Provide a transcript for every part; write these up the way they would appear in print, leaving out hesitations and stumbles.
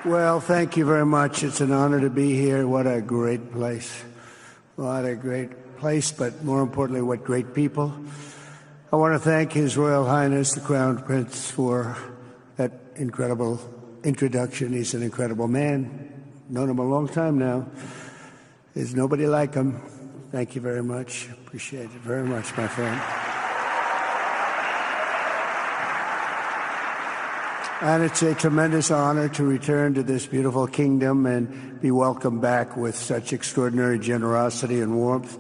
Well, thank you very much. It's an honor to be here. What a great place. What a great place, but more importantly, what great people. I want to thank His Royal Highness, the Crown Prince, for that incredible introduction. He's an incredible man. Known him a long time now. There's nobody like him. Thank you very much. Appreciate it very much, my friend. And it's a tremendous honor to return to this beautiful kingdom and be welcomed back with such extraordinary generosity and warmth.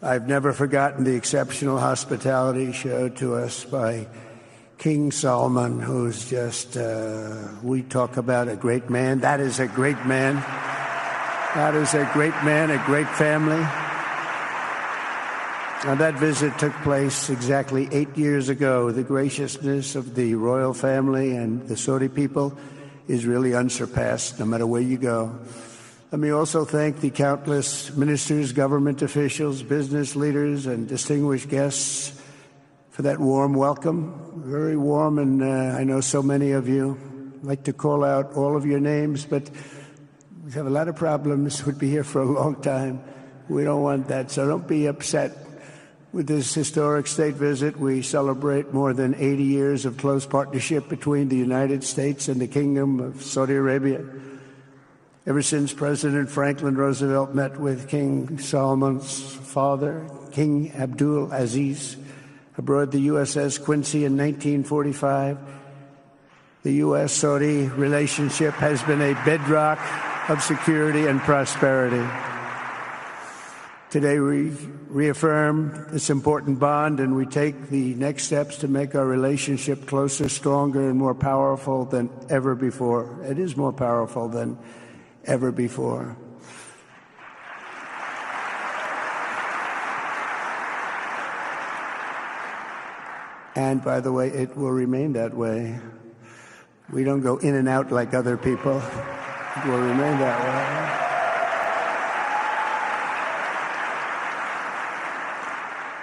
I've never forgotten the exceptional hospitality showed to us by King Solomon, who's just, we talk about a great man. That is a great man. That is a great man, a great family. Now, that visit took place exactly 8 years ago. The graciousness of the royal family and the Saudi people is really unsurpassed, no matter where you go. Let me also thank the countless ministers, government officials, business leaders, and distinguished guests for that warm welcome. Very warm, and I know so many of you. I'd like to call out all of your names, but we have a lot of problems. We'd be here for a long time. We don't want that, so don't be upset. With this historic state visit, we celebrate more than 80 years of close partnership between the United States and the Kingdom of Saudi Arabia. Ever since President Franklin Roosevelt met with King Solomon's father, King Abdul Aziz, aboard the USS Quincy in 1945, the U.S.-Saudi relationship has been a bedrock of security and prosperity. Today we reaffirm this important bond, and we take the next steps to make our relationship closer, stronger, and more powerful than ever before. It is more powerful than ever before. And by the way, it will remain that way. We don't go in and out like other people. It will remain that way.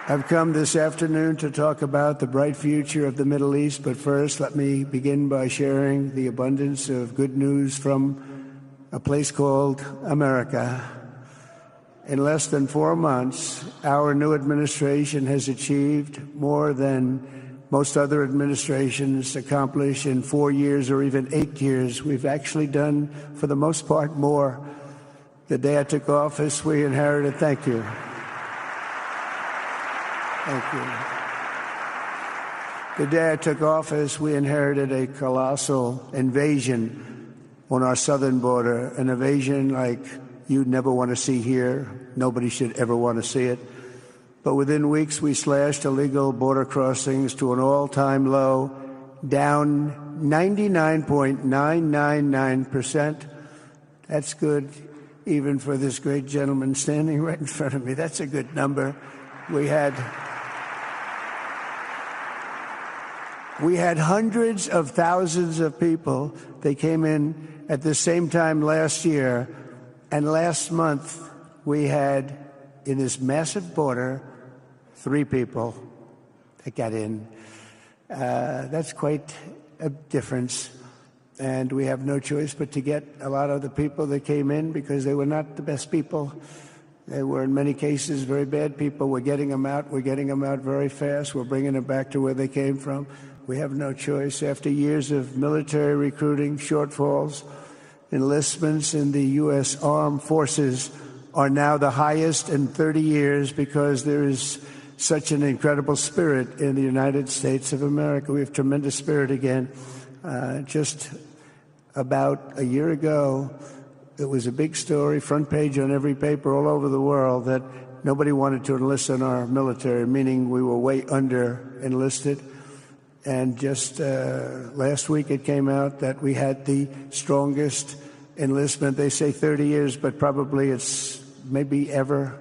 I've come this afternoon to talk about the bright future of the Middle East, but first let me begin by sharing the abundance of good news from a place called America. In less than 4 months, our new administration has achieved more than most other administrations accomplish in 4 years or even 8 years. We've actually done, for the most part, more. The day I took office, we inherited, thank you. Thank you. The day I took office, we inherited a colossal invasion on our southern border, an invasion like you'd never want to see here. Nobody should ever want to see it. But within weeks, we slashed illegal border crossings to an all-time low, down 99.999%. That's good, even for this great gentleman standing right in front of me. That's a good number. We had hundreds of thousands of people. They came in at the same time last year. And last month, we had, in this massive border, 3 people that got in. That's quite a difference. And we have no choice but to get a lot of the people that came in because they were not the best people. They were, in many cases, very bad people. We're getting them out. We're getting them out very fast. We're bringing them back to where they came from. We have no choice. After years of military recruiting shortfalls, enlistments in the U.S. Armed Forces are now the highest in 30 years because there is such an incredible spirit in the United States of America. We have tremendous spirit again. Just about a year ago, it was a big story, front page on every paper all over the world, that nobody wanted to enlist in our military, meaning we were way under enlisted. And just last week it came out that we had the strongest enlistment. They say 30 years, but probably it's maybe ever.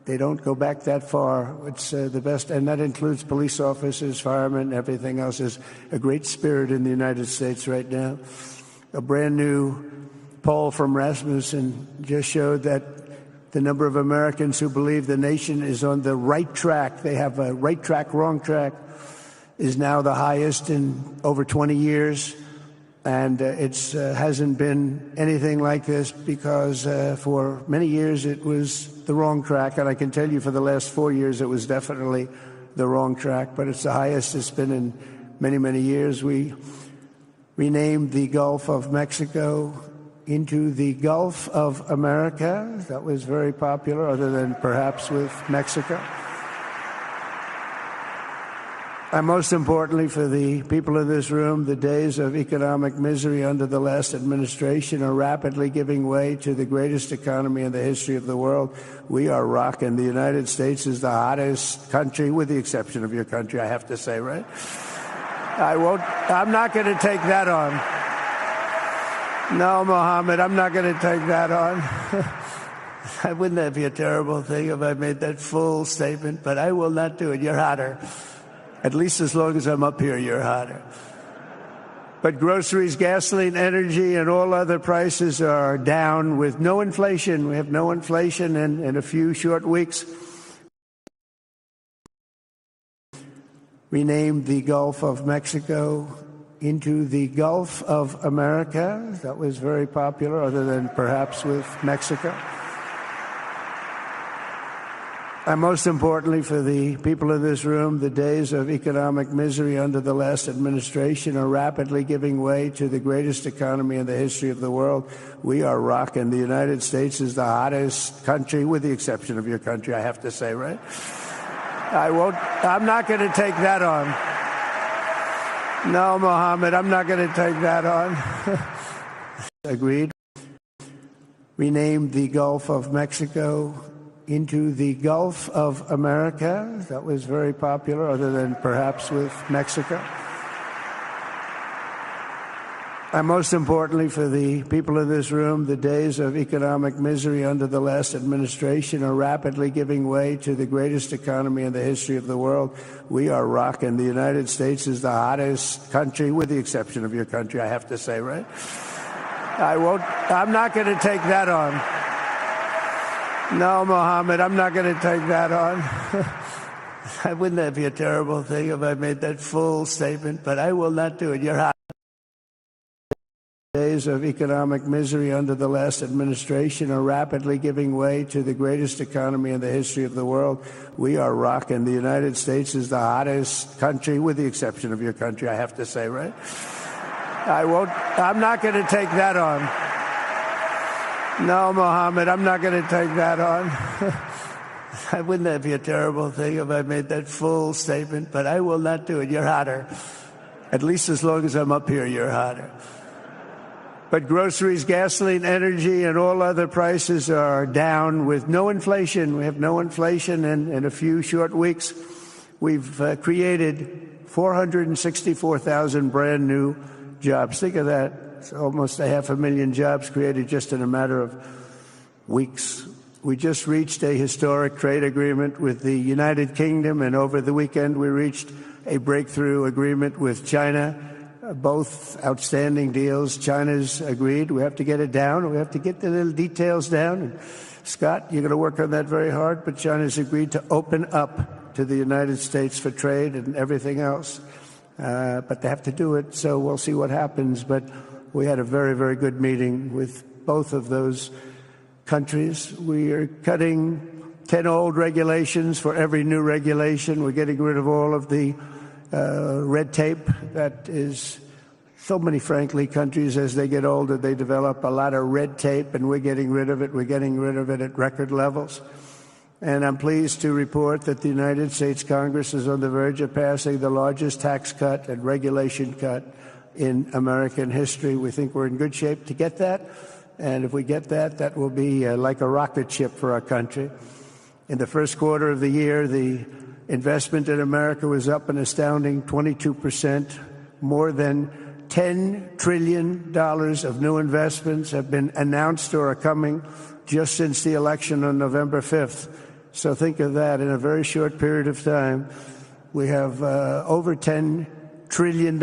They don't go back that far. It's the best, and that includes police officers, firemen, everything else. There's a great spirit in the United States right now. A brand new poll from Rasmussen just showed that the number of Americans who believe the nation is on the right track, they have a right track, wrong track, is now the highest in over 20 years. And it hasn't been anything like this because for many years it was the wrong track. And I can tell you for the last 4 years it was definitely the wrong track. But it's the highest it's been in many, many years. We renamed the Gulf of Mexico into the Gulf of America. That was very popular, other than perhaps with Mexico. And most importantly for the people in this room, the days of economic misery under the last administration are rapidly giving way to the greatest economy in the history of the world. We are rocking. The United States is the hottest country, with the exception of your country, I have to say, right? I'm not going to take that on. No, Mohammed, I'm not going to take that on. Wouldn't that be a terrible thing if I made that full statement? But I will not do it. You're hotter. At least as long as I'm up here, you're hotter. But groceries, gasoline, energy, and all other prices are down with no inflation. We have no inflation in a few short weeks. Renamed the Gulf of Mexico into the Gulf of America. That was very popular, other than perhaps with Mexico. And most importantly for the people in this room, the days of economic misery under the last administration are rapidly giving way to the greatest economy in the history of the world. We are rocking. The United States is the hottest country, with the exception of your country, I have to say, right? I'm not going to take that on. No, Mohammed, I'm not going to take that on. Agreed. Renamed the Gulf of Mexico into the Gulf of America. That was very popular, other than perhaps with Mexico. And most importantly for the people in this room, the days of economic misery under the last administration are rapidly giving way to the greatest economy in the history of the world. We are rocking. The United States is the hottest country, with the exception of your country, I have to say, right? I'm not going to take that on. No, Mohammed, I'm not going to take that on. Wouldn't that be a terrible thing if I made that full statement? But I will not do it. You're hot. Days of economic misery under the last administration are rapidly giving way to the greatest economy in the history of the world. We are rocking. The United States is the hottest country, with the exception of your country, I have to say, right? I'm not going to take that on. No, Mohammed, I'm not going to take that on. Wouldn't that be a terrible thing if I made that full statement? But I will not do it. You're hotter. At least as long as I'm up here, you're hotter. But groceries, gasoline, energy, and all other prices are down with no inflation. We have no inflation in a few short weeks. We've created 464,000 brand new jobs. Think of that. It's almost 500,000 jobs created just in a matter of weeks. We just reached a historic trade agreement with the United Kingdom, and over the weekend we reached a breakthrough agreement with China. Both outstanding deals. China's agreed. We have to get it down. We have to get the little details down. And Scott, you're going to work on that very hard, but China's agreed to open up to the United States for trade and everything else. But they have to do it, so we'll see what happens. But we had a very, very good meeting with both of those countries. We are cutting 10 old regulations for every new regulation. We're getting rid of all of the red tape that is so many, frankly, countries, as they get older, they develop a lot of red tape, and we're getting rid of it. We're getting rid of it at record levels. And I'm pleased to report that the United States Congress is on the verge of passing the largest tax cut and regulation cut in American history. We think we're in good shape to get that. And if we get that, that will be like a rocket ship for our country. In the first quarter of the year, the investment in America was up an astounding 22%. More than $10 trillion of new investments have been announced or are coming just since the election on November 5th. So think of that. In a very short period of time, we have over $10 trillion,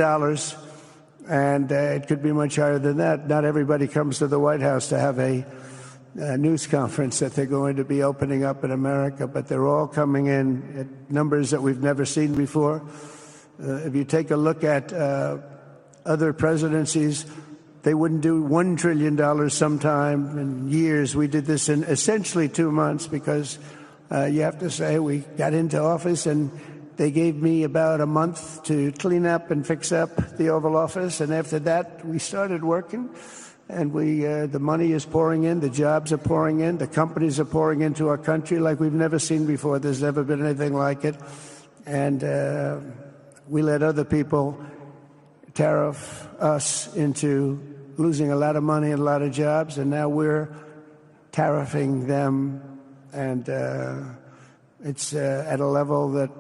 and it could be much higher than that. Not everybody comes to the White House to have a news conference that they're going to be opening up in America, but they're all coming in at numbers that we've never seen before. If you take a look at other presidencies, they wouldn't do $1 trillion sometime in years. We did this in essentially 2 months because you have to say we got into office and they gave me about a month to clean up and fix up the Oval Office. And after that, we started working. And the money is pouring in, the jobs are pouring in, the companies are pouring into our country like we've never seen before. There's never been anything like it. And we let other people tariff us into losing a lot of money and a lot of jobs, and now we're tariffing them. And it's at a level that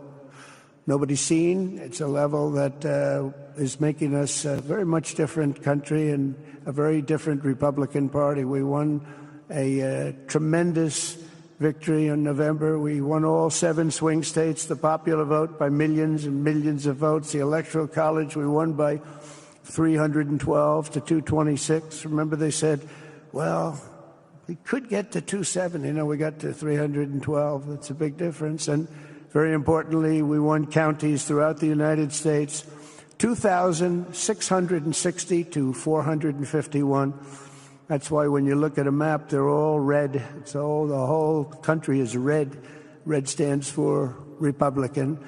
nobody's seen. It's a level that is making us a very much different country and a very different Republican Party. We won a tremendous victory in November. We won all 7 swing states, the popular vote by millions and millions of votes. The Electoral College, we won by 312 to 226. Remember, they said, well, we could get to 270. No, we got to 312. That's a big difference. And very importantly, we won counties throughout the United States, 2,660 to 451. That's why when you look at a map, they're all red. The whole country is red. Red stands for Republican.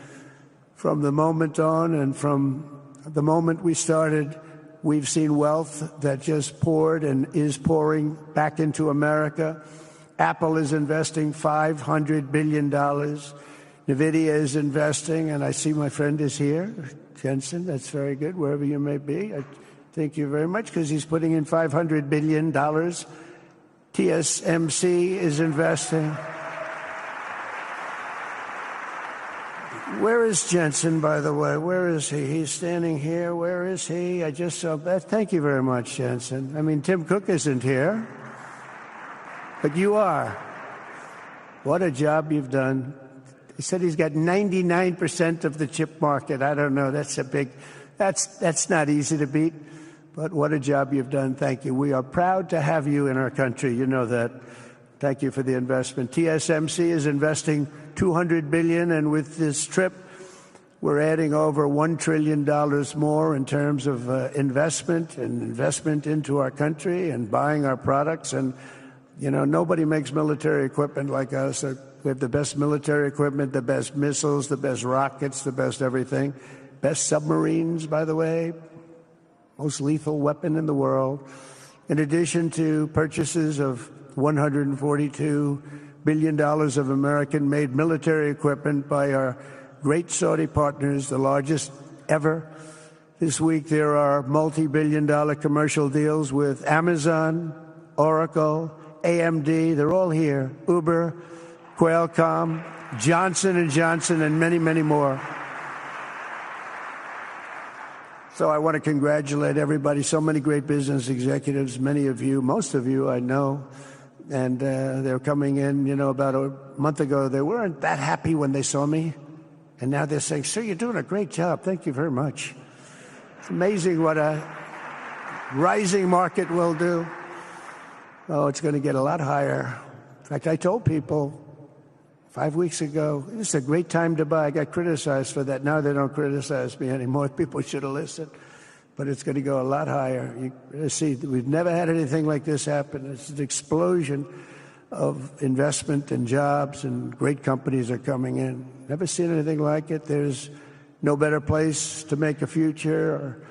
From the moment on and from the moment we started, we've seen wealth that just poured and is pouring back into America. Apple is investing $500 billion. NVIDIA is investing, and I see my friend is here, Jensen. That's very good, wherever you may be. I thank you very much, because he's putting in $500 billion. TSMC is investing. Where is Jensen, by the way? Where is he? He's standing here. Where is he? I just saw that. Thank you very much, Jensen. I mean, Tim Cook isn't here, but you are. What a job you've done. He said he's got 99% of the chip market. I don't know. That's not easy to beat. But what a job you've done. Thank you. We are proud to have you in our country. You know that. Thank you for the investment. TSMC is investing $200 billion, and with this trip, we're adding over $1 trillion more in terms of investment into our country and buying our products. And, you know, nobody makes military equipment like us. We have the best military equipment, the best missiles, the best rockets, the best everything. Best submarines, by the way. Most lethal weapon in the world. In addition to purchases of $142 billion of American-made military equipment by our great Saudi partners, the largest ever. This week there are multi-billion-dollar commercial deals with Amazon, Oracle, AMD. They're all here. Uber, Qualcomm, Johnson & Johnson, and many, many more. So I want to congratulate everybody. So many great business executives, many of you, most of you I know. And they're coming in, you know, about a month ago. They weren't that happy when they saw me. And now they're saying, sir, you're doing a great job. Thank you very much. It's amazing what a rising market will do. Oh, it's going to get a lot higher. In fact, I told people 5 weeks ago, this is a great time to buy. I got criticized for that. Now they don't criticize me anymore. People should have listened. But it's going to go a lot higher. You see, we've never had anything like this happen. It's an explosion of investment and jobs, and great companies are coming in. Never seen anything like it. There's no better place to make a future or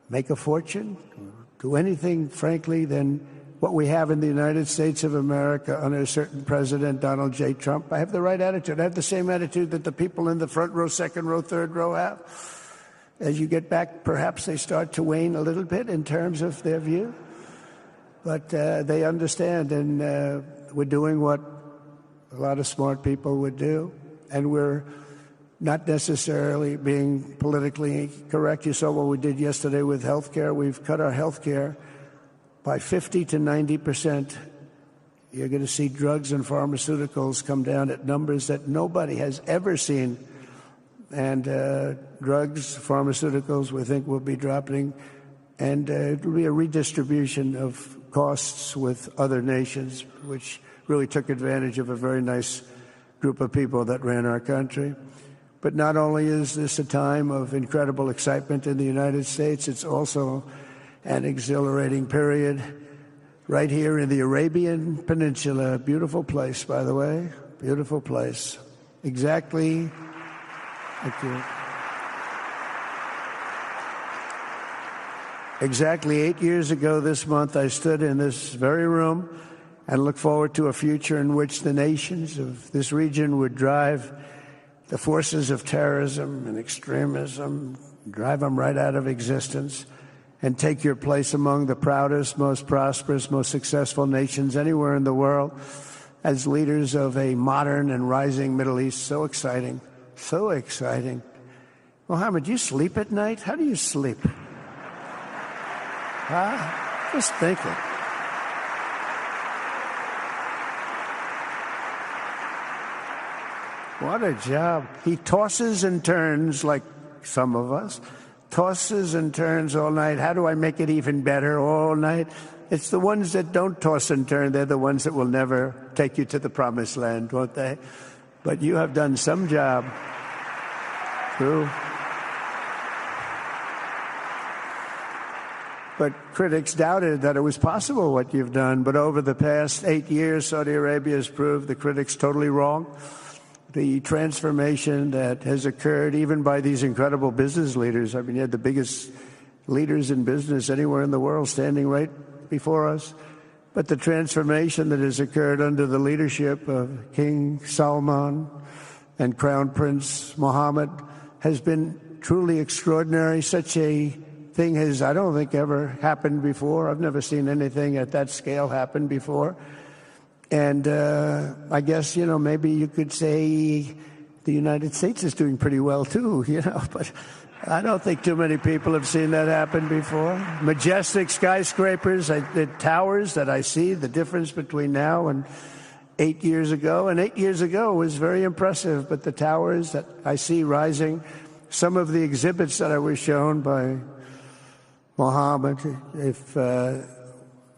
make a fortune, or do anything, frankly, than what we have in the United States of America under a certain president, Donald J. Trump. I have the right attitude. I have the same attitude that the people in the front row, second row, third row have. As you get back, perhaps they start to wane a little bit in terms of their view. But they understand, and we're doing what a lot of smart people would do. And we're not necessarily being politically correct. You saw what we did yesterday with health care. We've cut our health care by 50 to 90%. You're going to see drugs and pharmaceuticals come down at numbers that nobody has ever seen. And drugs, pharmaceuticals, we think will be dropping. And it will be a redistribution of costs with other nations, which really took advantage of a very nice group of people that ran our country. But not only is this a time of incredible excitement in the United States, it's also an exhilarating period right here in the Arabian Peninsula. Beautiful place, by the way. Beautiful place. Exactly. Thank you. Exactly 8 years ago this month, I stood in this very room and looked forward to a future in which the nations of this region would drive the forces of terrorism and extremism, drive them right out of existence, and take your place among the proudest, most prosperous, most successful nations anywhere in the world as leaders of a modern and rising Middle East. So exciting. So exciting. Mohammed, do you sleep at night? How do you sleep? Huh? Just thinking. What a job. He tosses and turns like some of us. Tosses and turns all night. How do I make it even better all night? It's the ones that don't toss and turn. They're the ones that will never take you to the promised land, won't they? But you have done some job. True. But critics doubted that it was possible what you've done. But over the past 8 years, Saudi Arabia has proved the critics totally wrong. The transformation that has occurred even by these incredible business leaders. I mean, you had the biggest leaders in business anywhere in the world standing right before us. But the transformation that has occurred under the leadership of King Salman and Crown Prince Mohammed has been truly extraordinary. Such a thing has, I don't think, ever happened before. I've never seen anything at that scale happen before. And I guess, maybe you could say the United States is doing pretty well, too, but I don't think too many people have seen that happen before. Majestic skyscrapers, the towers that I see, the difference between now and 8 years ago. And 8 years ago was very impressive, but the towers that I see rising, some of the exhibits that I was shown by Mohammed,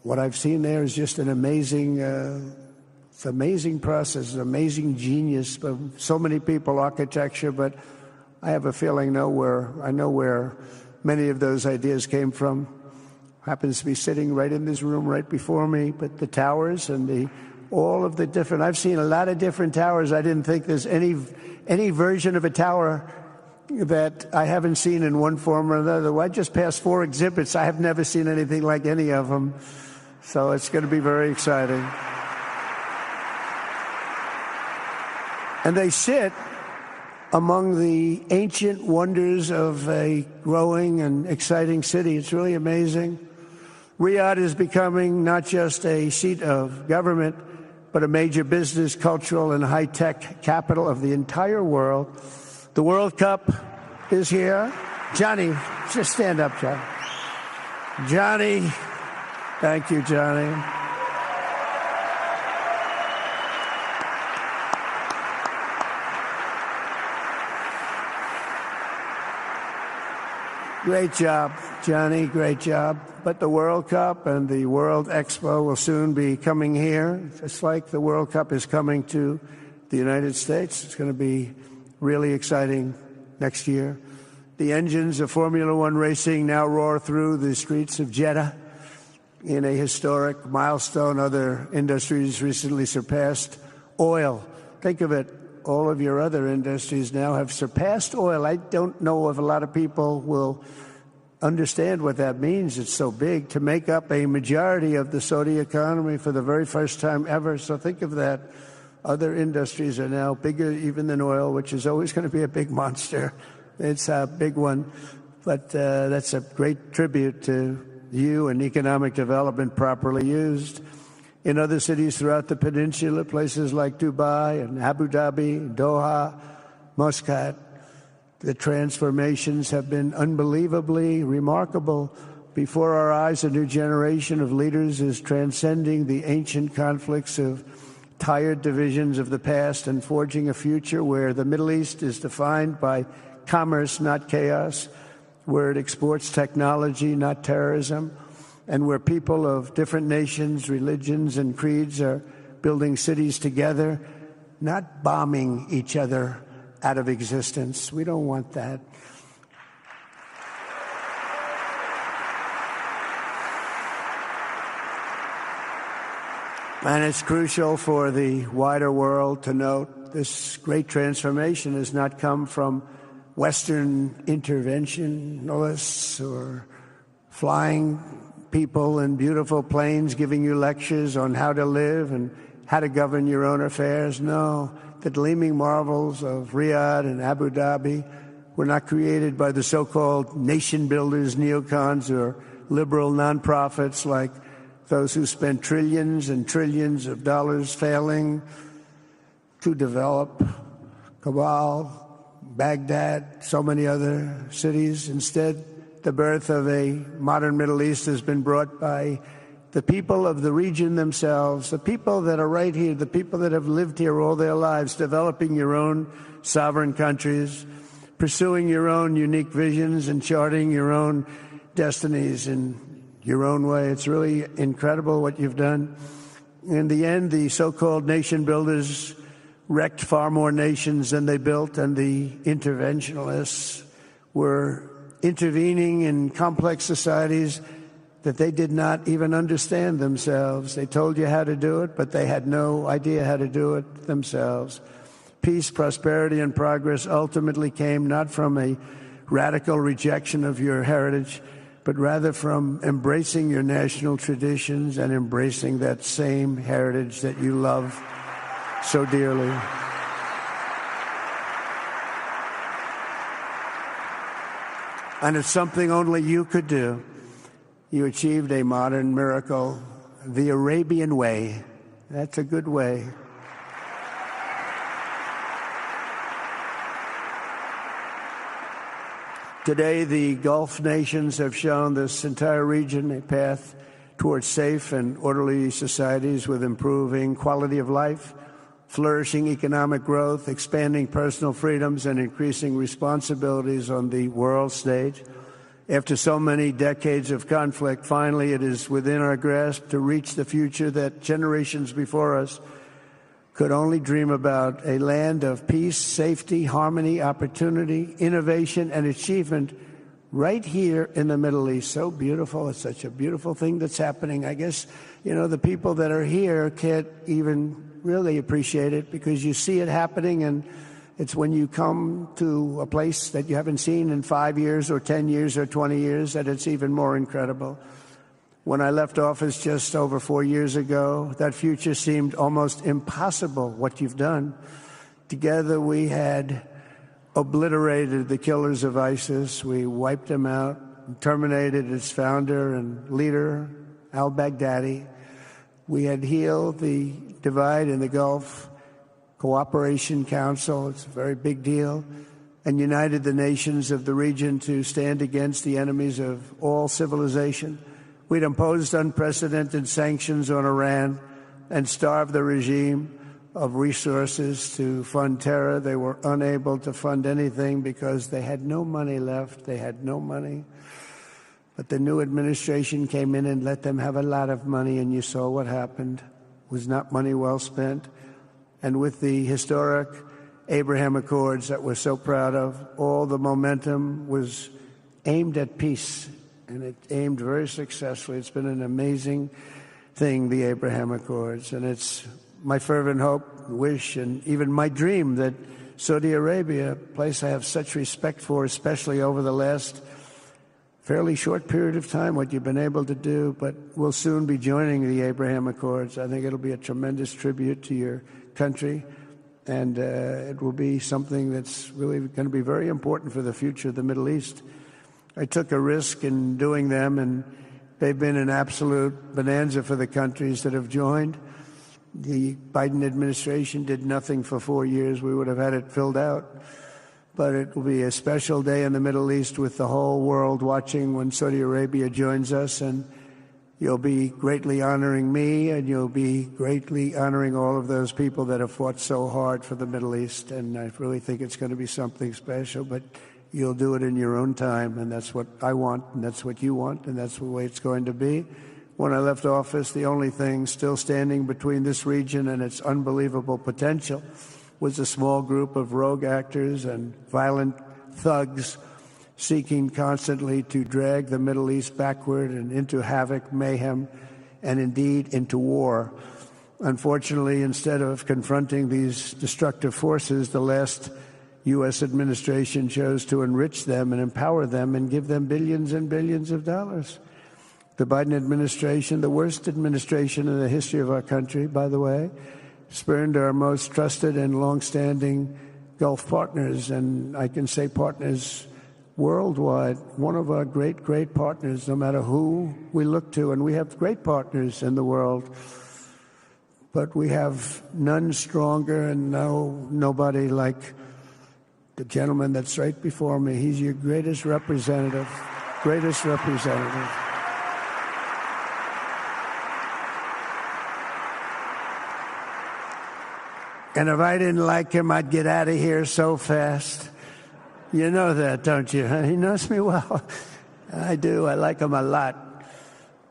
what I've seen there is just an amazing it's an amazing process, an amazing genius of so many people, architecture, but I have a feeling I know where many of those ideas came from. Happens to be sitting right in this room right before me, but the towers and all of the different, I've seen a lot of different towers. I didn't think there's any version of a tower that I haven't seen in one form or another. I just passed 4 exhibits. I have never seen anything like any of them. So it's going to be very exciting. And they sit among the ancient wonders of a growing and exciting city. It's really amazing. Riyadh is becoming not just a seat of government, but a major business, cultural, and high-tech capital of the entire world. The World Cup is here. Johnny, just stand up, Johnny. Johnny. Thank you, Johnny. Great job, Johnny, great job. But the World Cup and the World Expo will soon be coming here, just like the World Cup is coming to the United States. It's going to be really exciting next year. The engines of Formula One racing now roar through the streets of Jeddah in a historic milestone. Other industries recently surpassed oil. Think of it. All of your other industries now have surpassed oil. I don't know if a lot of people will understand what that means. It's so big to make up a majority of the Saudi economy for the very first time ever. So think of that. Other industries are now bigger even than oil, which is always going to be a big monster. It's a big one. But that's a great tribute to you and economic development properly used. In other cities throughout the peninsula, places like Dubai and Abu Dhabi, Doha, Muscat, the transformations have been unbelievably remarkable. Before our eyes, a new generation of leaders is transcending the ancient conflicts of tired divisions of the past and forging a future where the Middle East is defined by commerce, not chaos, where it exports technology, not terrorism, and where people of different nations, religions, and creeds are building cities together, not bombing each other out of existence. We don't want that. And it's crucial for the wider world to note this great transformation has not come from Western interventionists or flying people in beautiful planes giving you lectures on how to live and how to govern your own affairs. No, the gleaming marvels of Riyadh and Abu Dhabi were not created by the so-called nation builders, neocons, or liberal nonprofits like those who spent trillions and trillions of dollars failing to develop Kabul, Baghdad, so many other cities. Instead, the birth of a modern Middle East has been brought by the people of the region themselves, the people that are right here, the people that have lived here all their lives, developing your own sovereign countries, pursuing your own unique visions and charting your own destinies in your own way. It's really incredible what you've done. In the end, the so-called nation builders wrecked far more nations than they built, and the interventionists were intervening in complex societies that they did not even understand themselves. They told you how to do it, but they had no idea how to do it themselves. Peace, prosperity, and progress ultimately came not from a radical rejection of your heritage, but rather from embracing your national traditions and embracing that same heritage that you love so dearly. And it's something only you could do. You achieved a modern miracle, the Arabian way. That's a good way. Today, the Gulf nations have shown this entire region a path towards safe and orderly societies with improving quality of life, flourishing economic growth, expanding personal freedoms, and increasing responsibilities on the world stage. After so many decades of conflict, finally it is within our grasp to reach the future that generations before us could only dream about, a land of peace, safety, harmony, opportunity, innovation, and achievement right here in the Middle East. So beautiful. It's such a beautiful thing that's happening. I guess, the people that are here can't even really appreciate it because you see it happening, and it's when you come to a place that you haven't seen in 5 years or 10 years or 20 years that it's even more incredible. When I left office just over 4 years ago, that future seemed almost impossible, what you've done. Together we had obliterated the killers of ISIS. We wiped them out, terminated its founder and leader, al-Baghdadi. We had healed the divide in the Gulf Cooperation Council. It's a very big deal. And united the nations of the region to stand against the enemies of all civilization. We'd imposed unprecedented sanctions on Iran and starved the regime of resources to fund terror. They were unable to fund anything because they had no money left. They had no money. But the new administration came in and let them have a lot of money, and you saw what happened. It was not money well spent. And with the historic Abraham Accords that we're so proud of, all the momentum was aimed at peace. And it aimed very successfully. It's been an amazing thing, the Abraham Accords. And it's my fervent hope, wish, and even my dream that Saudi Arabia, a place I have such respect for, especially over the last fairly short period of time, what you've been able to do, but we'll soon be joining the Abraham Accords. I think it'll be a tremendous tribute to your country, and it will be something that's really going to be very important for the future of the Middle East. I took a risk in doing them, and they've been an absolute bonanza for the countries that have joined. The Biden administration did nothing for 4 years. We would have had it filled out. But it will be a special day in the Middle East with the whole world watching when Saudi Arabia joins us, and you'll be greatly honoring me, and you'll be greatly honoring all of those people that have fought so hard for the Middle East. And I really think it's going to be something special. But you'll do it in your own time, and that's what I want, and that's what you want, and that's the way it's going to be. When I left office, the only thing still standing between this region and its unbelievable potential was a small group of rogue actors and violent thugs seeking constantly to drag the Middle East backward and into havoc, mayhem, and indeed into war. Unfortunately, instead of confronting these destructive forces, the last U.S. administration chose to enrich them and empower them and give them billions and billions of dollars. The Biden administration, the worst administration in the history of our country, by the way, spurned our most trusted and long-standing Gulf partners, and I can say partners worldwide, one of our great, great partners, no matter who we look to, and we have great partners in the world, but we have none stronger and nobody like the gentleman that's right before me. He's your greatest representative, greatest representative. And if I didn't like him, I'd get out of here so fast. You know that, don't you? He knows me well. I do. I like him a lot.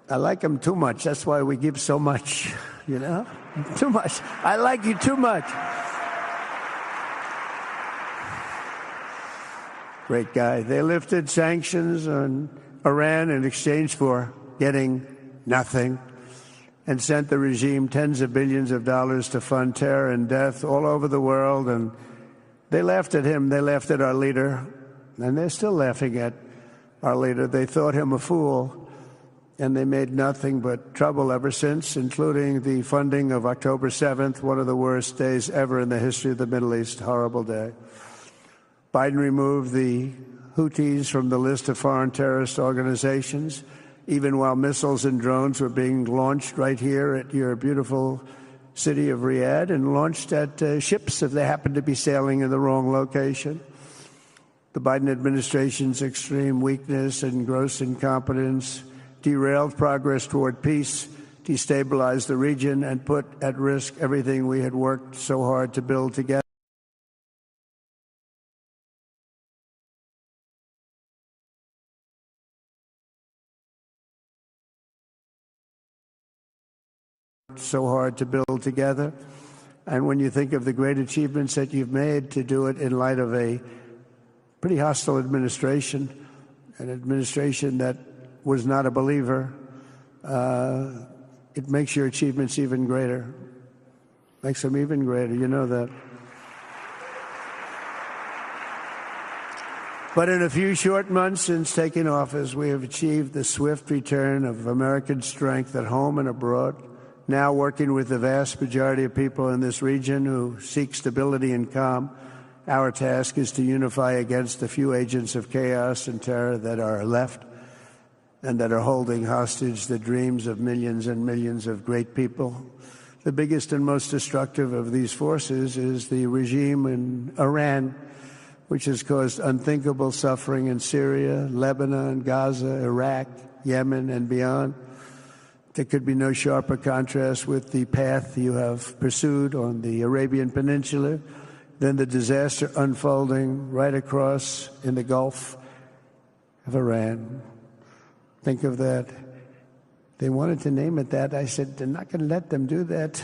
I like him too much. That's why we give so much, you know? Too much. I like you too much. Great guy. They lifted sanctions on Iran in exchange for getting nothing, and sent the regime tens of billions of dollars to fund terror and death all over the world. And they laughed at him. They laughed at our leader. And they're still laughing at our leader. They thought him a fool. And they made nothing but trouble ever since, including the funding of October 7th, one of the worst days ever in the history of the Middle East. Horrible day. Biden removed the Houthis from the list of foreign terrorist organizations, even while missiles and drones were being launched right here at your beautiful city of Riyadh, and launched at ships if they happened to be sailing in the wrong location. The Biden administration's extreme weakness and gross incompetence derailed progress toward peace, destabilized the region, and put at risk everything we had worked so hard to build together. And when you think of the great achievements that you've made, to do it in light of a pretty hostile administration, an administration that was not a believer, it makes your achievements even greater. Makes them even greater, you know that. But in a few short months since taking office, we have achieved the swift return of American strength at home and abroad, now working with the vast majority of people in this region who seek stability and calm. Our task is to unify against the few agents of chaos and terror that are left and that are holding hostage the dreams of millions and millions of great people. The biggest and most destructive of these forces is the regime in Iran, which has caused unthinkable suffering in Syria, Lebanon, Gaza, Iraq, Yemen, and beyond. There could be no sharper contrast with the path you have pursued on the Arabian Peninsula than the disaster unfolding right across in the Gulf of Iran. Think of that. They wanted to name it that. I said, they're not going to let them do that. Do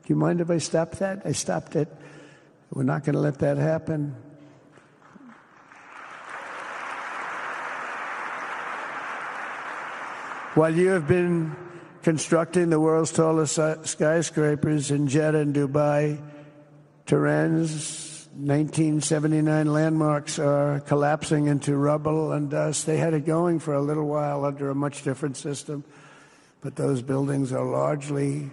you mind if I stop that? I stopped it. We're not going to let that happen. While you have been constructing the world's tallest skyscrapers in Jeddah and Dubai, Tehran's 1979 landmarks are collapsing into rubble and dust. They had it going for a little while under a much different system, but those buildings are largely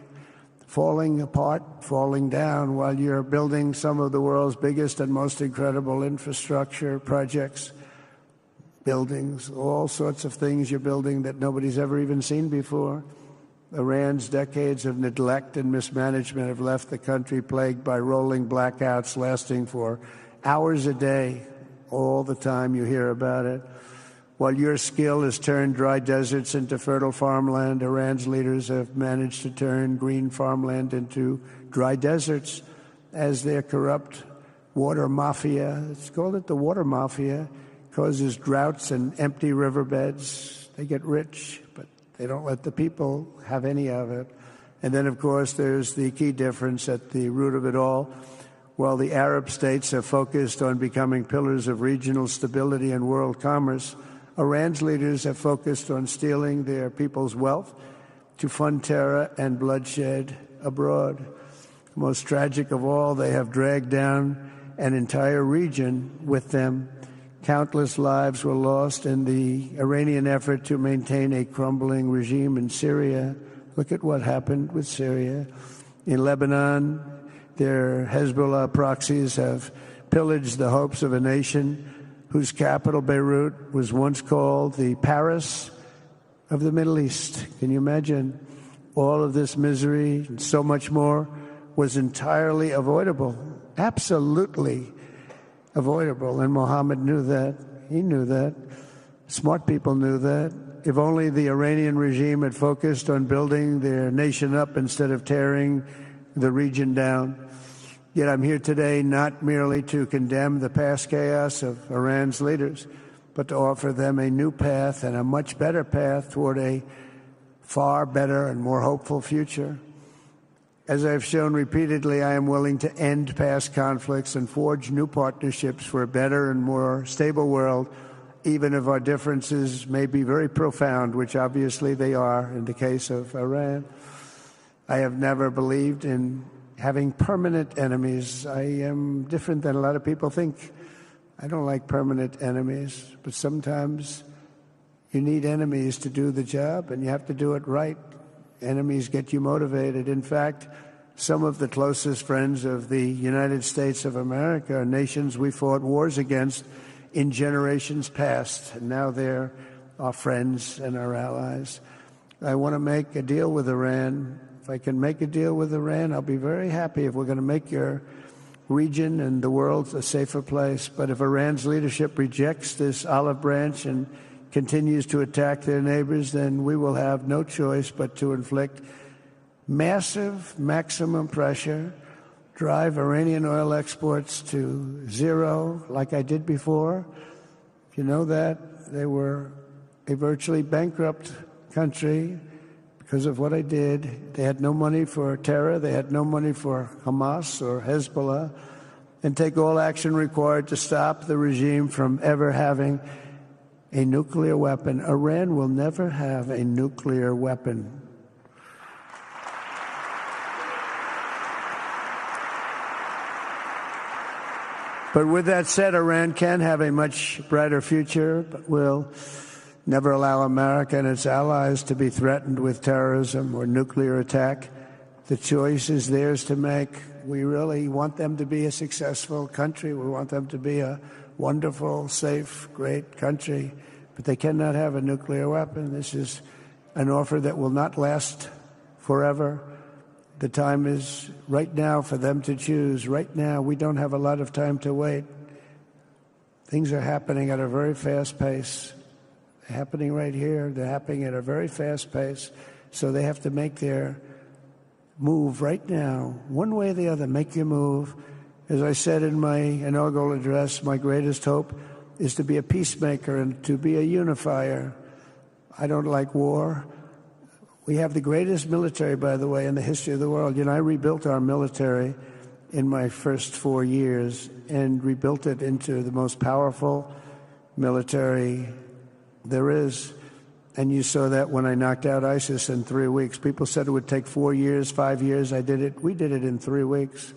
falling apart, falling down, while you're building some of the world's biggest and most incredible infrastructure projects, buildings, all sorts of things you're building that nobody's ever even seen before. Iran's decades of neglect and mismanagement have left the country plagued by rolling blackouts lasting for hours a day. All the time you hear about it. While your skill has turned dry deserts into fertile farmland, Iran's leaders have managed to turn green farmland into dry deserts as their corrupt water mafia, it's called it the water mafia, causes droughts and empty riverbeds. They get rich, but they don't let the people have any of it. And then, of course, there's the key difference at the root of it all, While the Arab states have focused on becoming pillars of regional stability and world commerce, Iran's leaders have focused on stealing their people's wealth to fund terror and bloodshed abroad. Most tragic of all, they have dragged down an entire region with them. Countless lives were lost in the Iranian effort to maintain a crumbling regime in Syria. Look at what happened with Syria. In Lebanon, their Hezbollah proxies have pillaged the hopes of a nation whose capital, Beirut, was once called the Paris of the Middle East. Can you imagine? All of this misery and so much more was entirely avoidable, absolutely avoidable. And Mohammed knew that. He knew that. Smart people knew that. If only the Iranian regime had focused on building their nation up instead of tearing the region down. Yet I'm here today not merely to condemn the past chaos of Iran's leaders, but to offer them a new path and a much better path toward a far better and more hopeful future. As I've shown repeatedly, I am willing to end past conflicts and forge new partnerships for a better and more stable world, even if our differences may be very profound, which obviously they are in the case of Iran. I have never believed in having permanent enemies. I am different than a lot of people think. I don't like permanent enemies, but sometimes you need enemies to do the job, and you have to do it right. Enemies get you motivated. In fact, some of the closest friends of the United States of America are nations we fought wars against in generations past, and now they're our friends and our allies. I want to make a deal with Iran. If I can make a deal with Iran, I'll be very happy if we're going to make your region and the world a safer place. But if Iran's leadership rejects this olive branch and continues to attack their neighbors, then we will have no choice but to inflict massive maximum pressure, drive Iranian oil exports to zero like I did before. If you know that, they were a virtually bankrupt country because of what I did. They had no money for terror. They had no money for Hamas or Hezbollah, and take all action required to stop the regime from ever having a nuclear weapon. Iran will never have a nuclear weapon. But with that said, Iran can have a much brighter future, but will never allow America and its allies to be threatened with terrorism or nuclear attack. The choice is theirs to make. We really want them to be a successful country. We want them to be a wonderful, safe, great country. But they cannot have a nuclear weapon. This is an offer that will not last forever. The time is right now for them to choose. Right now, we don't have a lot of time to wait. Things are happening at a very fast pace. They're happening right here. They're happening at a very fast pace. So they have to make their move right now, one way or the other. Make your move. As I said in my inaugural address, my greatest hope is to be a peacemaker and to be a unifier. I don't like war. We have the greatest military, by the way, in the history of the world. You know, I rebuilt our military in my first 4 years and rebuilt it into the most powerful military there is. And you saw that when I knocked out ISIS in 3 weeks. People said it would take 4 years, 5 years. I did it. We did it in 3 weeks.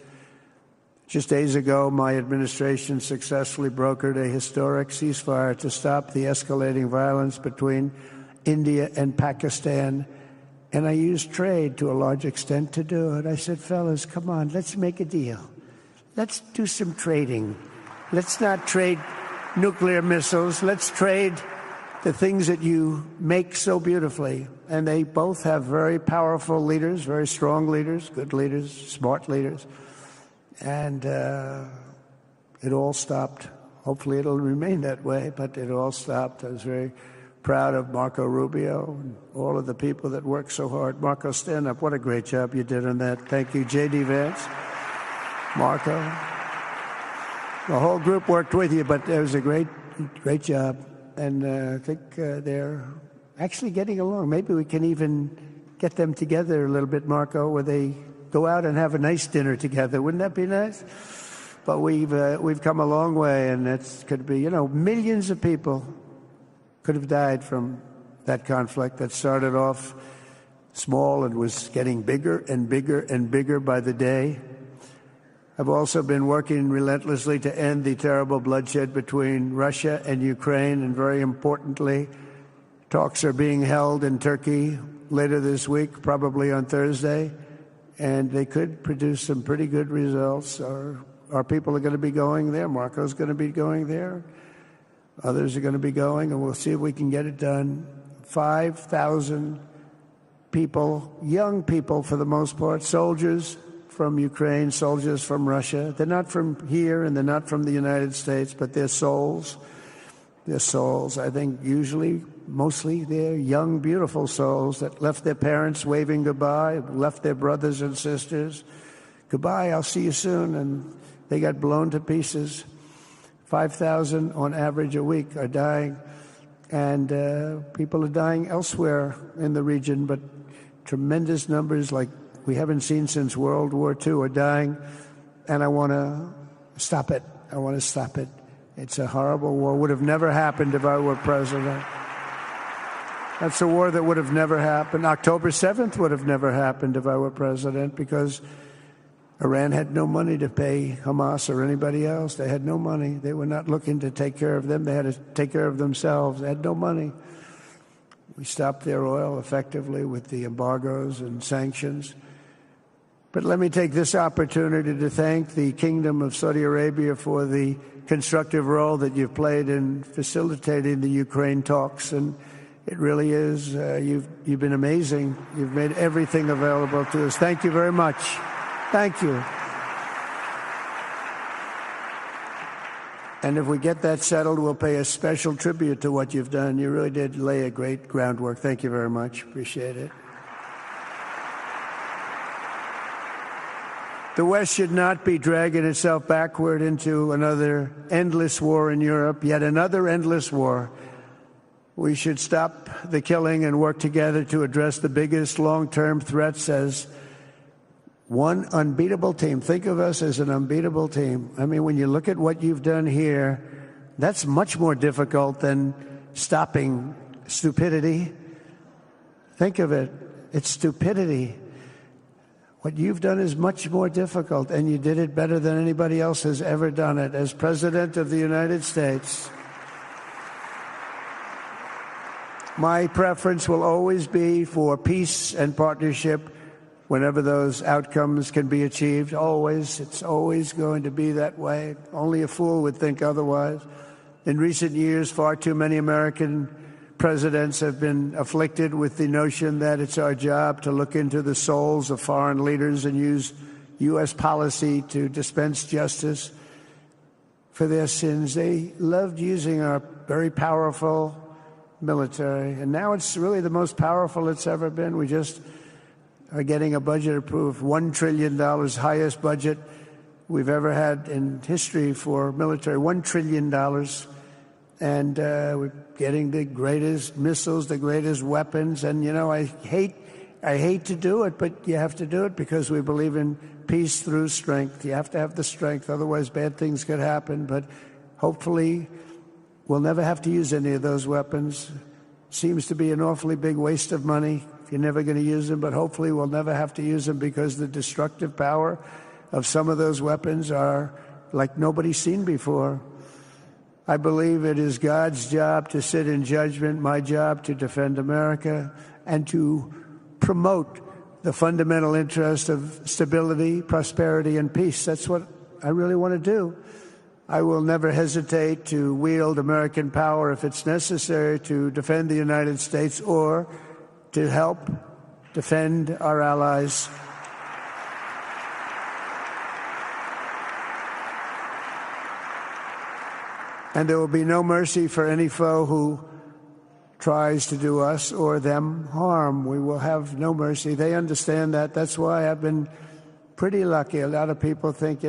Just days ago, my administration successfully brokered a historic ceasefire to stop the escalating violence between India and Pakistan. And I used trade to a large extent to do it. I said, fellas, come on, let's make a deal. Let's do some trading. Let's not trade nuclear missiles. Let's trade the things that you make so beautifully. And they both have very powerful leaders, very strong leaders, good leaders, smart leaders. And it all stopped. Hopefully it'll remain that way, but it all stopped. I was very proud of Marco Rubio and all of the people that worked so hard. Marco, stand up. What a great job you did on that. Thank you, J.D. Vance, Marco. The whole group worked with you, but it was a great job. And I think they're actually getting along. Maybe we can even get them together a little bit, Marco, where they go out and have a nice dinner together. Wouldn't that be nice? But we've come a long way, and it could be, millions of people could have died from that conflict that started off small and was getting bigger and bigger and bigger by the day. I've also been working relentlessly to end the terrible bloodshed between Russia and Ukraine, and very importantly, talks are being held in Turkey later this week, probably on Thursday, and they could produce some pretty good results. Our people are going to be going there. Marco's going to be going there. Others are going to be going, and we'll see if we can get it done. 5,000 people, young people for the most part, soldiers from Ukraine, soldiers from Russia. They're not from here and they're not from the United States, but they're souls. They're souls. I think usually, mostly, they're young, beautiful souls that left their parents waving goodbye, left their brothers and sisters. Goodbye, I'll see you soon. And they got blown to pieces. 5,000 on average a week are dying. And people are dying elsewhere in the region, but tremendous numbers like we haven't seen since World War II are dying, and I want to stop it. I want to stop it. It's a horrible war. Would have never happened if I were president. That's a war that would have never happened. October 7th would have never happened if I were president, because Iran had no money to pay Hamas or anybody else. They had no money. They were not looking to take care of them. They had to take care of themselves. They had no money. We stopped their oil effectively with the embargoes and sanctions. But let me take this opportunity to thank the Kingdom of Saudi Arabia for the constructive role that you've played in facilitating the Ukraine talks. And it really is, you've been amazing. You've made everything available to us. Thank you very much. Thank you. And if we get that settled, we'll pay a special tribute to what you've done. You really did lay a great groundwork. Thank you very much. Appreciate it. The West should not be dragging itself backward into another endless war in Europe, yet another endless war. We should stop the killing and work together to address the biggest long-term threats as one unbeatable team. Think of us as an unbeatable team. I mean, when you look at what you've done here, that's much more difficult than stopping stupidity. Think of it. It's stupidity. What you've done is much more difficult, and you did it better than anybody else has ever done it. As President of the United States, my preference will always be for peace and partnership whenever those outcomes can be achieved. Always. It's always going to be that way. Only a fool would think otherwise. In recent years, far too many American presidents have been afflicted with the notion that it's our job to look into the souls of foreign leaders and use U.S. policy to dispense justice for their sins. They loved using our very powerful military, and now it's really the most powerful it's ever been. We just are getting a budget approved, $1 trillion, highest budget we've ever had in history for military, $1 trillion. And we're getting the greatest missiles, the greatest weapons. And, I hate to do it, but you have to do it because we believe in peace through strength. You have to have the strength, otherwise bad things could happen. But hopefully we'll never have to use any of those weapons. Seems to be an awfully big waste of money if you're never going to use them, but hopefully we'll never have to use them because the destructive power of some of those weapons are like nobody's seen before. I believe it is God's job to sit in judgment, my job to defend America, and to promote the fundamental interest of stability, prosperity, and peace. That's what I really want to do. I will never hesitate to wield American power if it's necessary to defend the United States or to help defend our allies. And there will be no mercy for any foe who tries to do us or them harm. We will have no mercy. They understand that. That's why I've been pretty lucky. A lot of people think,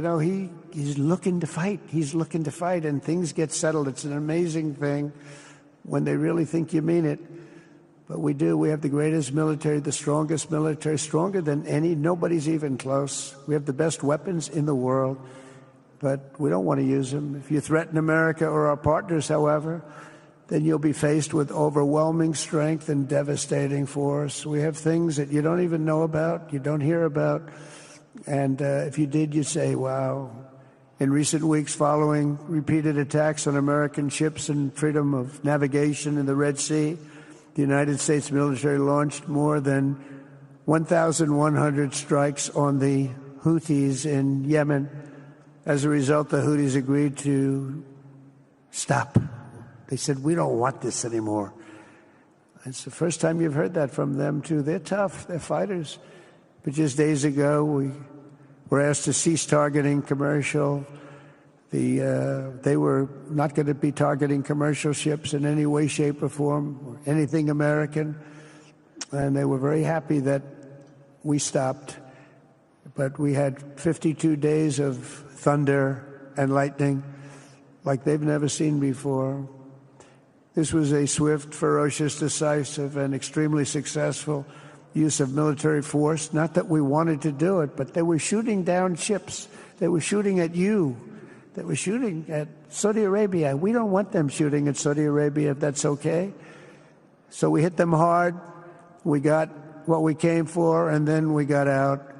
he's looking to fight. He's looking to fight, and things get settled. It's an amazing thing when they really think you mean it. But we do. We have the greatest military, the strongest military, stronger than any. Nobody's even close. We have the best weapons in the world, but we don't want to use them. If you threaten America or our partners, however, then you'll be faced with overwhelming strength and devastating force. We have things that you don't even know about, you don't hear about, and if you did, you'd say, wow. In recent weeks, following repeated attacks on American ships and freedom of navigation in the Red Sea, the United States military launched more than 1,100 strikes on the Houthis in Yemen. As a result, the Houthis agreed to stop. They said, we don't want this anymore. It's the first time you've heard that from them, too. They're tough. They're fighters. But just days ago, we were asked to cease targeting commercial. They were not going to be targeting commercial ships in any way, shape, or form, or anything American. And they were very happy that we stopped. But we had 52 days of thunder and lightning like they've never seen before. This was a swift, ferocious, decisive, and extremely successful use of military force. Not that we wanted to do it, but they were shooting down ships. They were shooting at you. They were shooting at Saudi Arabia. We don't want them shooting at Saudi Arabia, if that's okay. So we hit them hard. We got what we came for, and then we got out.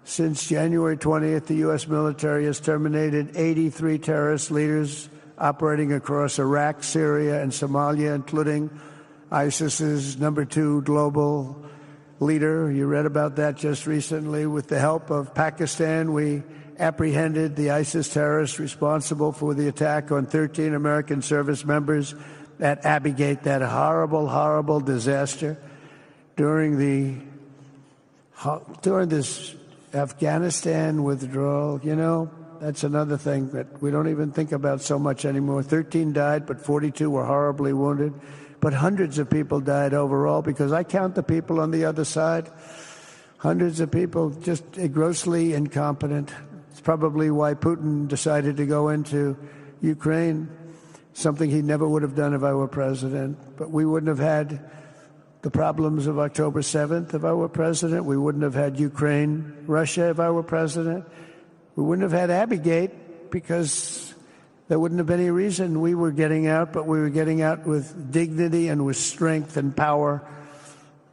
Since January 20th, the U.S. military has terminated 83 terrorist leaders operating across Iraq, Syria, and Somalia, including ISIS's #2 global leader. You read about that just recently. With the help of Pakistan, we apprehended the ISIS terrorists responsible for the attack on 13 American service members at Abbey Gate, that horrible, horrible disaster. During this Afghanistan withdrawal, that's another thing that we don't even think about so much anymore. 13 died, but 42 were horribly wounded. But hundreds of people died overall, because I count the people on the other side. Hundreds of people just grossly incompetent. It's probably why Putin decided to go into Ukraine, something he never would have done if I were president. But we wouldn't have had the problems of October 7th if I were president. We wouldn't have had Ukraine, Russia if I were president. We wouldn't have had Abbey Gate, because there wouldn't have been any reason we were getting out, but we were getting out with dignity and with strength and power.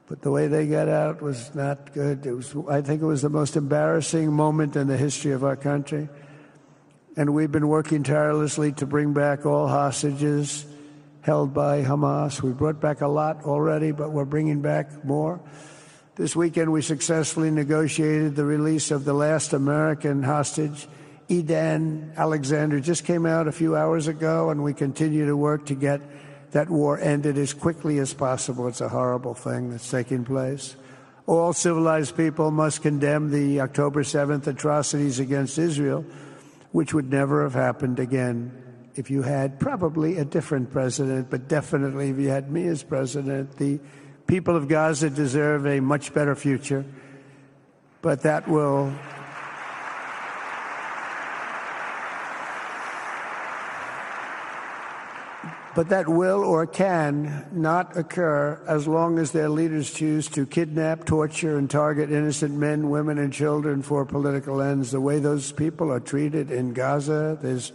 But the way they got out was not good. I think it was the most embarrassing moment in the history of our country. And we've been working tirelessly to bring back all hostages held by Hamas. We brought back a lot already, but we're bringing back more. This weekend, we successfully negotiated the release of the last American hostage, Edan Alexander. Just came out a few hours ago, and we continue to work to get that war ended as quickly as possible. It's a horrible thing that's taking place. All civilized people must condemn the October 7th atrocities against Israel, which would never have happened again if you had probably a different president, but definitely if you had me as president. The people of Gaza deserve a much better future, but that will or can not occur as long as their leaders choose to kidnap, torture, and target innocent men, women, and children for political ends. The way those people are treated in Gaza, there's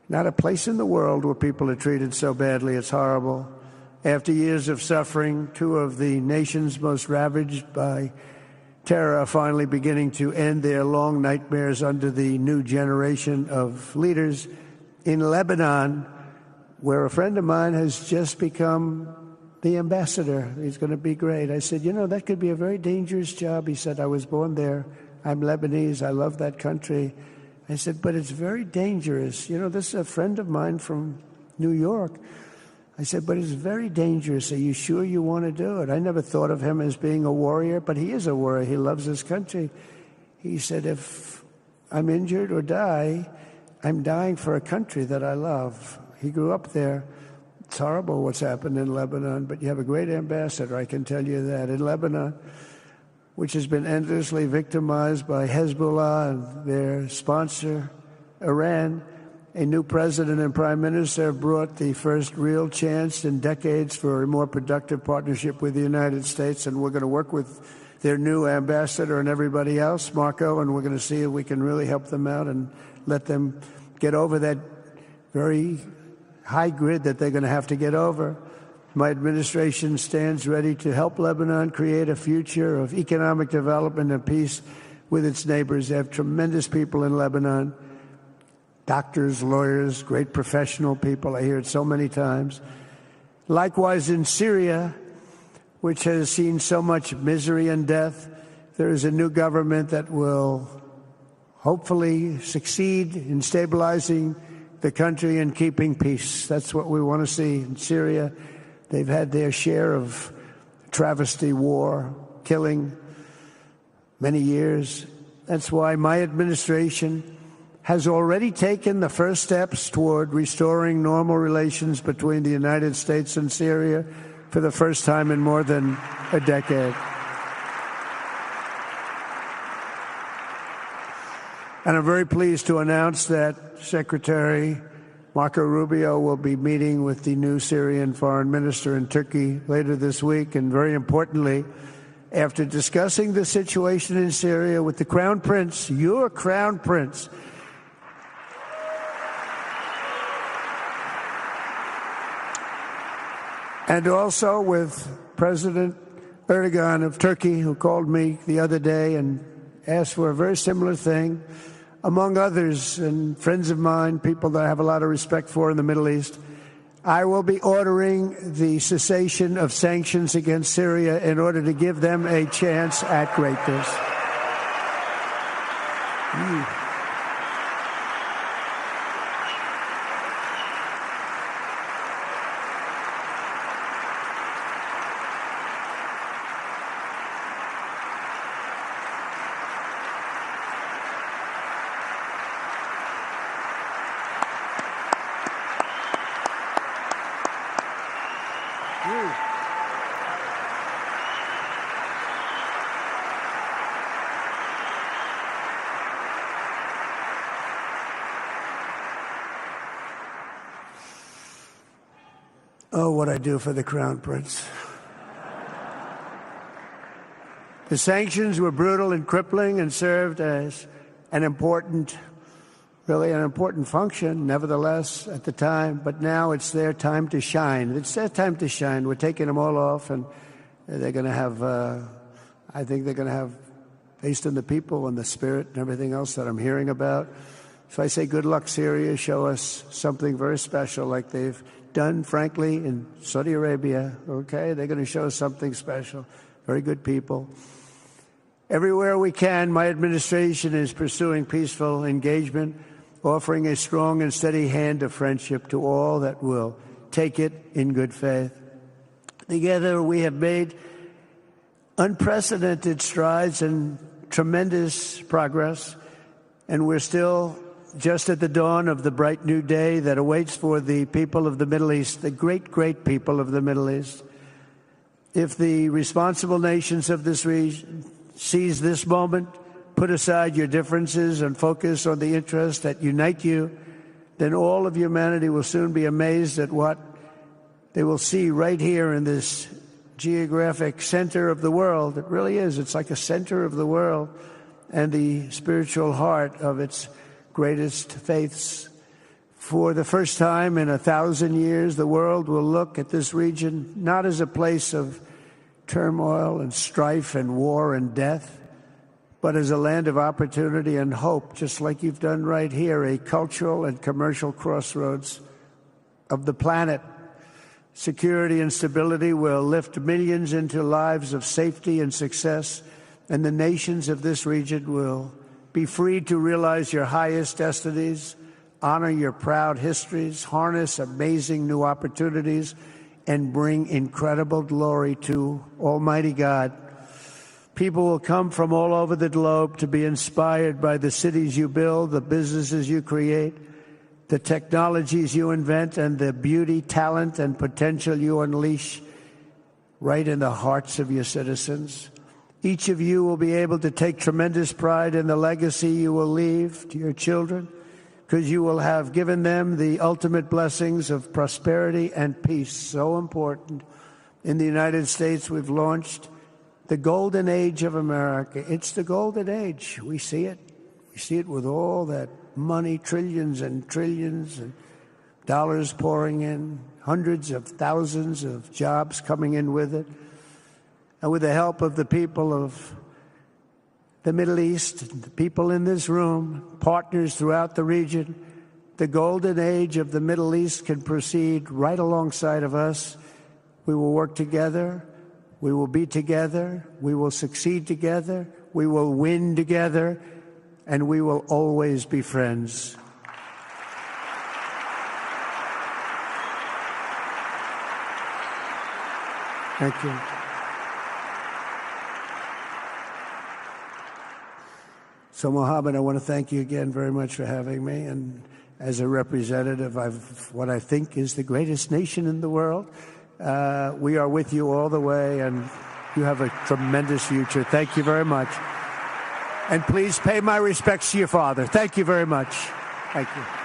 not a place in the world where people are treated so badly. It's horrible. After years of suffering, two of the nations most ravaged by terror are finally beginning to end their long nightmares under the new generation of leaders. In Lebanon, where a friend of mine has just become the ambassador. He's going to be great. I said, that could be a very dangerous job. He said, I was born there. I'm Lebanese. I love that country. I said, but it's very dangerous. This is a friend of mine from New York. I said, but it's very dangerous. Are you sure you want to do it? I never thought of him as being a warrior, but he is a warrior. He loves his country. He said, if I'm injured or die, I'm dying for a country that I love. He grew up there. It's horrible what's happened in Lebanon, but you have a great ambassador, I can tell you that. In Lebanon, which has been endlessly victimized by Hezbollah and their sponsor, Iran, a new president and prime minister have brought the first real chance in decades for a more productive partnership with the United States, and we're going to work with their new ambassador and everybody else, Marco, and we're going to see if we can really help them out and let them get over that very high grid that they're going to have to get over. My administration stands ready to help Lebanon create a future of economic development and peace with its neighbors. They have tremendous people in Lebanon. Doctors, lawyers, great professional people. I hear it so many times. Likewise, in Syria, which has seen so much misery and death, there is a new government that will hopefully succeed in stabilizing the country and keeping peace. That's what we want to see in Syria. They've had their share of travesty, war, killing, many years. That's why my administration has already taken the first steps toward restoring normal relations between the United States and Syria for the first time in more than a decade. And I'm very pleased to announce that Secretary Marco Rubio will be meeting with the new Syrian foreign minister in Turkey later this week. And very importantly, after discussing the situation in Syria with the Crown Prince, your Crown Prince, and also with President Erdogan of Turkey, who called me the other day and asked for a very similar thing, among others, and friends of mine, people that I have a lot of respect for in the Middle East. I will be ordering the cessation of sanctions against Syria in order to give them a chance at greatness. Oh, what I do for the Crown Prince. The sanctions were brutal and crippling and served as an important function, nevertheless, at the time. But now it's their time to shine. It's their time to shine. We're taking them all off, and they're going to have, I think they're going to have, based on the people and the spirit and everything else that I'm hearing about. So I say good luck, Syria. Show us something very special like they've done, frankly, in Saudi Arabia. Okay, they're going to show us something special. Very good people. Everywhere we can, my administration is pursuing peaceful engagement, offering a strong and steady hand of friendship to all that will take it in good faith. Together, we have made unprecedented strides and tremendous progress, and we're still just at the dawn of the bright new day that awaits for the people of the Middle East, the great, great people of the Middle East. If the responsible nations of this region seize this moment, put aside your differences and focus on the interests that unite you, then all of humanity will soon be amazed at what they will see right here in this geographic center of the world. It really is. It's like a center of the world and the spiritual heart of its greatest faiths. For the first time in 1,000 years, the world will look at this region not as a place of turmoil and strife and war and death, but as a land of opportunity and hope, just like you've done right here, a cultural and commercial crossroads of the planet. Security and stability will lift millions into lives of safety and success, and the nations of this region will be free to realize your highest destinies, honor your proud histories, harness amazing new opportunities, and bring incredible glory to Almighty God. People will come from all over the globe to be inspired by the cities you build, the businesses you create, the technologies you invent, and the beauty, talent, and potential you unleash right in the hearts of your citizens. Each of you will be able to take tremendous pride in the legacy you will leave to your children, because you will have given them the ultimate blessings of prosperity and peace, so important. In the United States, we've launched the golden age of America. It's the golden age. We see it. We see it with all that money, trillions and trillions of dollars pouring in, hundreds of thousands of jobs coming in with it. And with the help of the people of the Middle East, the people in this room, partners throughout the region, the golden age of the Middle East can proceed right alongside of us. We will work together. We will be together. We will succeed together. We will win together. And we will always be friends. Thank you. So, Mohammed, I want to thank you again very much for having me. And as a representative of what I think is the greatest nation in the world, we are with you all the way, and you have a tremendous future. Thank you very much. And please pay my respects to your father. Thank you very much. Thank you.